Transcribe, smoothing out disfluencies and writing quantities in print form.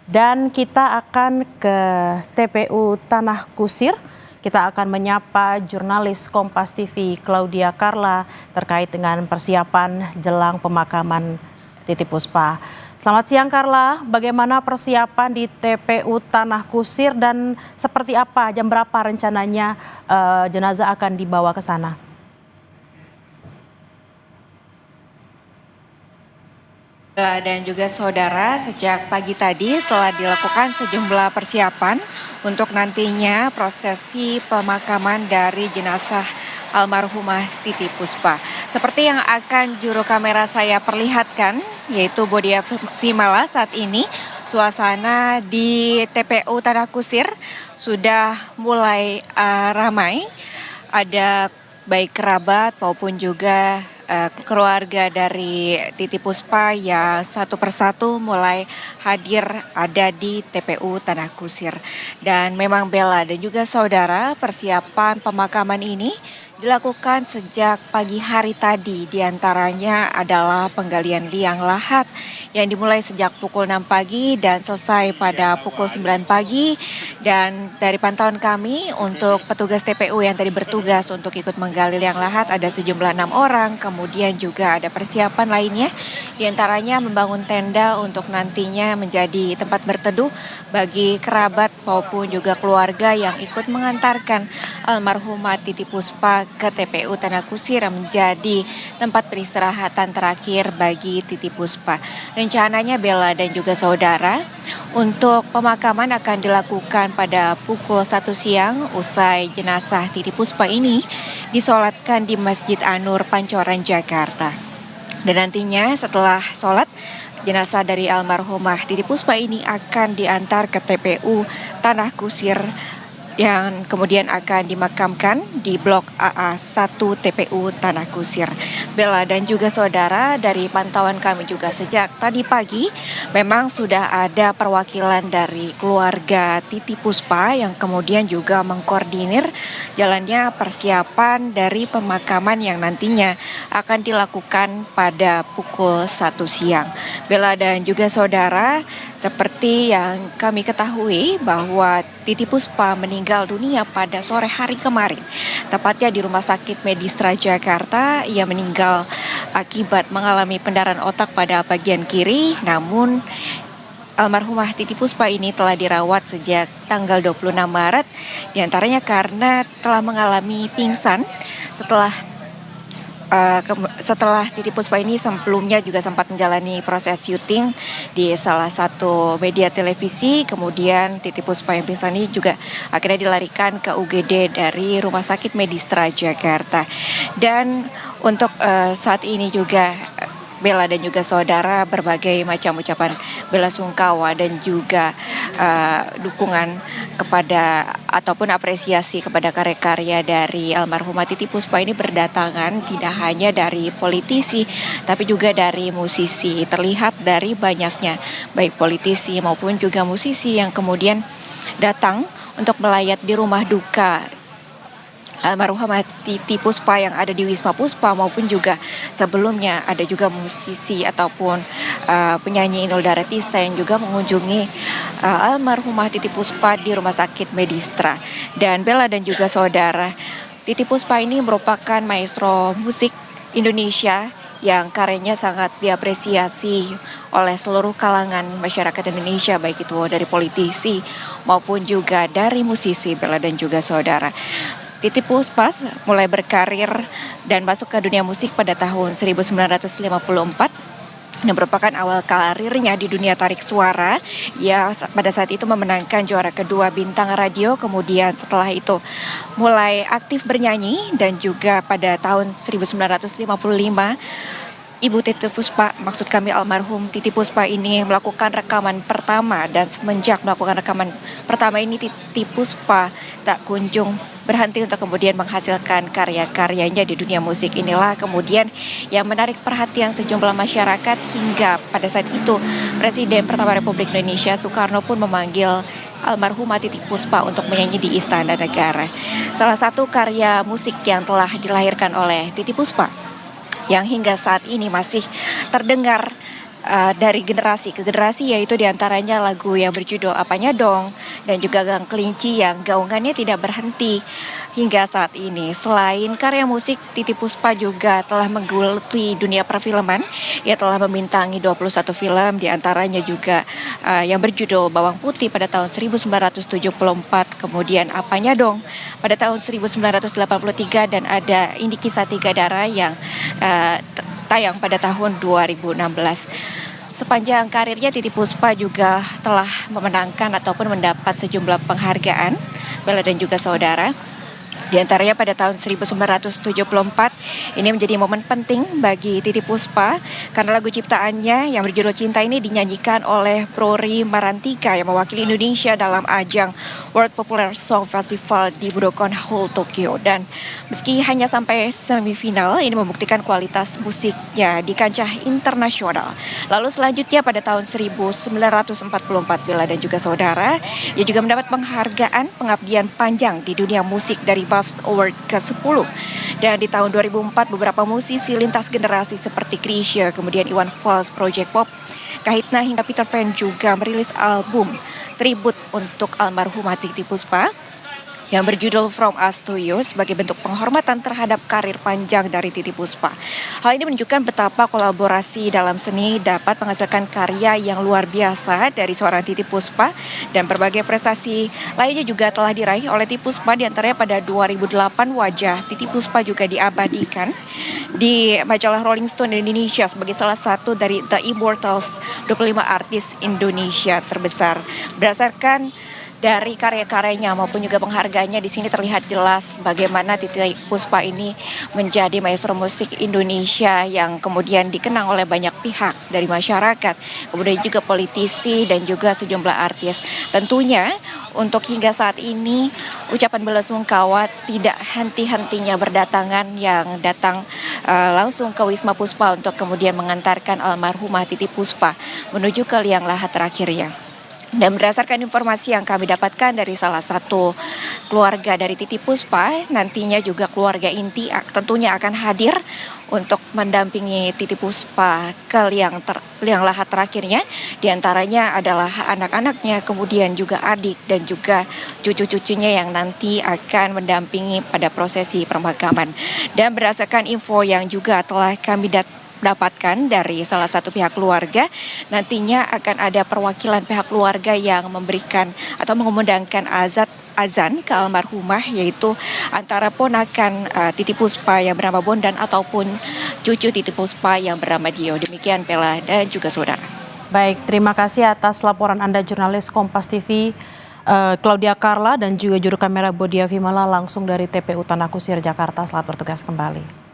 Dan kita akan ke TPU Tanah Kusir. Kita akan menyapa jurnalis Kompas TV Claudia Carla terkait dengan persiapan jelang pemakaman Titi Puspa. Selamat siang Carla, bagaimana persiapan di TPU Tanah Kusir dan seperti apa, jam berapa rencananya jenazah akan dibawa ke sana? Dan juga saudara, sejak pagi tadi telah dilakukan sejumlah persiapan untuk nantinya prosesi pemakaman dari jenazah almarhumah Titi Puspa. Seperti yang akan juru kamera saya perlihatkan, yaitu Bodia Vimala, saat ini suasana di TPU Tanah Kusir sudah mulai ramai. Ada baik kerabat maupun juga keluarga dari Titi Puspa yang satu persatu mulai hadir ada di TPU Tanah Kusir. Dan memang Bella dan juga saudara, persiapan pemakaman ini dilakukan sejak pagi hari tadi. Di antaranya adalah penggalian liang lahat yang dimulai sejak pukul 6 pagi dan selesai pada pukul 9 pagi. Dan dari pantauan kami untuk petugas TPU yang tadi bertugas untuk ikut menggali liang lahat ada sejumlah 6 orang. Kemudian juga ada persiapan lainnya, di antaranya membangun tenda untuk nantinya menjadi tempat berteduh bagi kerabat maupun juga keluarga yang ikut mengantarkan almarhumah Titi Puspa ke TPU Tanah Kusir yang menjadi tempat peristirahatan terakhir bagi Titi Puspa. Rencananya Bella dan juga saudara, untuk pemakaman akan dilakukan pada pukul 1 siang usai jenazah Titi Puspa ini disolatkan di Masjid An-Nur Pancoran, Jakarta. Dan nantinya setelah sholat, jenazah dari almarhumah Titi Puspa ini akan diantar ke TPU Tanah Kusir yang kemudian akan dimakamkan di Blok AA1 TPU Tanah Kusir. Bella dan juga saudara, dari pantauan kami juga sejak tadi pagi memang sudah ada perwakilan dari keluarga Titi Puspa yang kemudian juga mengkoordinir jalannya persiapan dari pemakaman yang nantinya akan dilakukan pada pukul 1 siang. Bella dan juga saudara, seperti yang kami ketahui bahwa Titi Puspa meninggal dunia pada sore hari kemarin, tepatnya di Rumah Sakit Medistra Jakarta. Ia meninggal akibat mengalami pendarahan otak pada bagian kiri, namun almarhumah Titi Puspa ini telah dirawat sejak tanggal 26 Maret, diantaranya karena telah mengalami pingsan setelah Titi Puspa ini sebelumnya juga sempat menjalani proses syuting di salah satu media televisi. Kemudian Titi Puspa yang pingsan ini juga akhirnya dilarikan ke UGD dari Rumah Sakit Medistra Jakarta. Dan untuk saat ini juga Bella dan juga saudara, berbagai macam ucapan bela sungkawa dan juga dukungan kepada ataupun apresiasi kepada karya-karya dari almarhumah Titi Puspa ini berdatangan tidak hanya dari politisi tapi juga dari musisi. Terlihat dari banyaknya baik politisi maupun juga musisi yang kemudian datang untuk melayat di rumah duka almarhumah Titi Puspa yang ada di Wisma Puspa, maupun juga sebelumnya ada juga musisi ataupun penyanyi Inul Daratista yang juga mengunjungi almarhumah Titi Puspa di Rumah Sakit Medistra. Dan Bella dan juga saudara, Titi Puspa ini merupakan maestro musik Indonesia yang karyanya sangat diapresiasi oleh seluruh kalangan masyarakat Indonesia, baik itu dari politisi maupun juga dari musisi. Bella dan juga saudara, Titi Puspa mulai berkarir dan masuk ke dunia musik pada tahun 1954 dan merupakan awal karirnya di dunia tarik suara. Ia pada saat itu memenangkan juara kedua Bintang Radio, kemudian setelah itu mulai aktif bernyanyi dan juga pada tahun 1955 Ibu Titi Puspa, maksud kami almarhum Titi Puspa ini melakukan rekaman pertama, dan semenjak melakukan rekaman pertama ini Titi Puspa tak kunjung berhenti untuk kemudian menghasilkan karya-karyanya di dunia musik. Inilah kemudian yang menarik perhatian sejumlah masyarakat hingga pada saat itu Presiden pertama Republik Indonesia Soekarno pun memanggil almarhumah Titi Puspa untuk menyanyi di Istana Negara. Salah satu karya musik yang telah dilahirkan oleh Titi Puspa yang hingga saat ini masih terdengar dari generasi ke generasi, yaitu diantaranya lagu yang berjudul Apanya Dong dan juga Gang Kelinci yang gaungannya tidak berhenti hingga saat ini. Selain karya musik, Titiek Puspa juga telah menggeluti dunia perfilman. Ia telah membintangi 21 film, diantaranya juga yang berjudul Bawang Putih pada tahun 1974, kemudian Apanya Dong pada tahun 1983, dan ada Ini Kisah Tiga Darah yang tayang pada tahun 2016. Sepanjang karirnya, Titiek Puspa juga telah memenangkan ataupun mendapat sejumlah penghargaan, Bella dan juga saudara. Di antaranya pada tahun 1974, ini menjadi momen penting bagi Titiek Puspa karena lagu ciptaannya yang berjudul Cinta ini dinyanyikan oleh Rory Marantika yang mewakili Indonesia dalam ajang World Popular Song Festival di Budokan Hall, Tokyo. Dan meski hanya sampai semifinal, ini membuktikan kualitas musiknya di kancah internasional. Lalu selanjutnya pada tahun 1944, Bella dan juga saudara, ia juga mendapat penghargaan pengabdian panjang di dunia musik dari BAFTA Award ke-10. Dan di tahun 2004 beberapa musisi lintas generasi seperti Chrisye, kemudian Iwan Fals, Project Pop, Kahitna hingga Peter Pan juga merilis album tribut untuk almarhumah Titiek Puspa yang berjudul From Us to You sebagai bentuk penghormatan terhadap karir panjang dari Titiek Puspa. Hal ini menunjukkan betapa kolaborasi dalam seni dapat menghasilkan karya yang luar biasa dari seorang Titiek Puspa, dan berbagai prestasi lainnya juga telah diraih oleh Titiek Puspa. Di antaranya pada 2008 wajah Titiek Puspa juga diabadikan di majalah Rolling Stone Indonesia sebagai salah satu dari The Immortals 25 artis Indonesia terbesar. Berdasarkan dari karya-karyanya maupun juga penghargaannya, di sini terlihat jelas bagaimana Titiek Puspa ini menjadi maestro musik Indonesia yang kemudian dikenang oleh banyak pihak dari masyarakat, kemudian juga politisi dan juga sejumlah artis. Tentunya untuk hingga saat ini ucapan belasungkawa tidak henti-hentinya berdatangan yang datang langsung ke Wisma Puspa untuk kemudian mengantarkan almarhumah Titiek Puspa menuju ke liang lahat terakhirnya. Dan berdasarkan informasi yang kami dapatkan dari salah satu keluarga dari Titiek Puspa, nantinya juga keluarga inti tentunya akan hadir untuk mendampingi Titiek Puspa ke liang lahat terakhirnya. Di antaranya adalah anak-anaknya, kemudian juga adik dan juga cucu-cucunya yang nanti akan mendampingi pada prosesi pemakaman. Dan berdasarkan info yang juga telah kami dapatkan dari salah satu pihak keluarga, nantinya akan ada perwakilan pihak keluarga yang memberikan atau mengumandangkan azan ke almarhumah, yaitu antara ponakan Titiek Puspa yang bernama Bondan ataupun cucu Titiek Puspa yang bernama Dio. Demikian Bella dan juga saudara. Baik, terima kasih atas laporan Anda jurnalis Kompas TV Claudia Carla dan juga juru kamera Bodia Vimala langsung dari TPU Tanah Kusir, Jakarta. Selamat bertugas kembali.